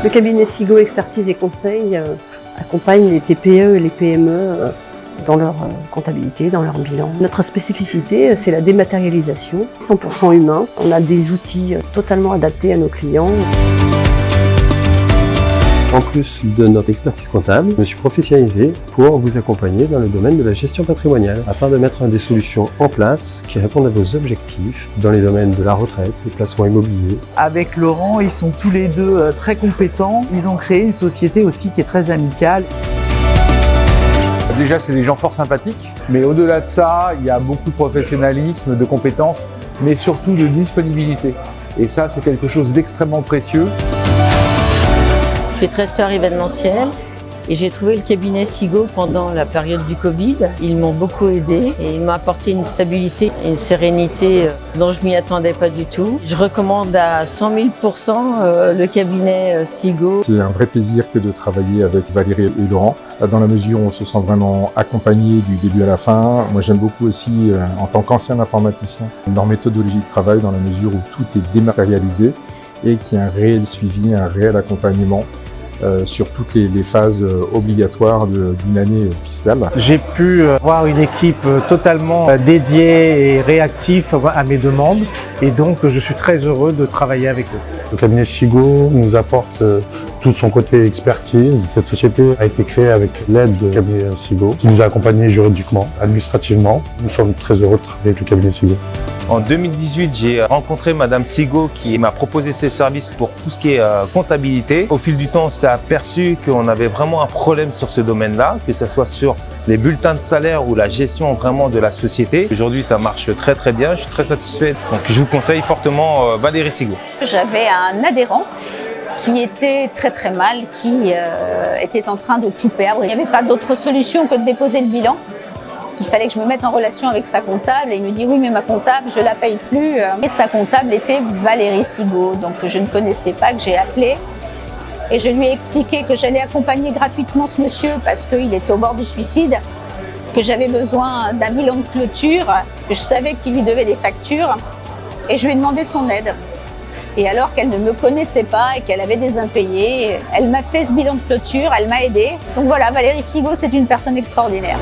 Le cabinet Sigaud Expertise et Conseil accompagne les TPE et les PME dans leur comptabilité, dans leur bilan. Notre spécificité, c'est la dématérialisation, 100% humain. On a des outils totalement adaptés à nos clients. En plus de notre expertise comptable, je me suis professionnalisé pour vous accompagner dans le domaine de la gestion patrimoniale afin de mettre des solutions en place qui répondent à vos objectifs dans les domaines de la retraite, des placements immobiliers. Avec Laurent, ils sont tous les deux très compétents. Ils ont créé une société aussi qui est très amicale. Déjà, c'est des gens fort sympathiques, mais au-delà de ça, il y a beaucoup de professionnalisme, de compétences, mais surtout de disponibilité. Et ça, c'est quelque chose d'extrêmement précieux. Je suis traiteur événementiel et j'ai trouvé le cabinet Sigaud pendant la période du Covid. Ils m'ont beaucoup aidé et ils m'ont apporté une stabilité et une sérénité dont je m'y attendais pas du tout. Je recommande à 100 000% le cabinet Sigaud. C'est un vrai plaisir que de travailler avec Valérie et Laurent, dans la mesure où on se sent vraiment accompagné du début à la fin. Moi, j'aime beaucoup aussi, en tant qu'ancien informaticien, leur méthodologie de travail dans la mesure où tout est dématérialisé et qu'il y a un réel suivi, un réel accompagnement sur toutes les phases obligatoires d'une année fiscale. J'ai pu voir une équipe totalement dédiée et réactive à mes demandes et donc je suis très heureux de travailler avec eux. Le cabinet Sigaud nous apporte tout son côté expertise. Cette société a été créée avec l'aide du cabinet Sigaud qui nous a accompagnés juridiquement, administrativement. Nous sommes très heureux de travailler avec le cabinet Sigaud. En 2018, j'ai rencontré Madame Sigaud qui m'a proposé ses services pour tout ce qui est comptabilité. Au fil du temps, on s'est aperçu qu'on avait vraiment un problème sur ce domaine-là, que ce soit sur les bulletins de salaire ou la gestion vraiment de la société. Aujourd'hui, ça marche très très bien, je suis très satisfait. Donc je vous conseille fortement Valérie Sigaud. J'avais un adhérent qui était très très mal, qui était en train de tout perdre. Il n'y avait pas d'autre solution que de déposer le bilan. Il fallait que je me mette en relation avec sa comptable et il me dit oui mais ma comptable je la paye plus et sa comptable était Valérie Sigaud, donc je ne connaissais pas, que j'ai appelé et je lui ai expliqué que j'allais accompagner gratuitement ce monsieur parce qu'il était au bord du suicide, que j'avais besoin d'un bilan de clôture, que je savais qu'il lui devait des factures et je lui ai demandé son aide. Et alors qu'elle ne me connaissait pas et qu'elle avait des impayés, elle m'a fait ce bilan de clôture, elle m'a aidée. Donc voilà, Valérie Sigaud, c'est une personne extraordinaire.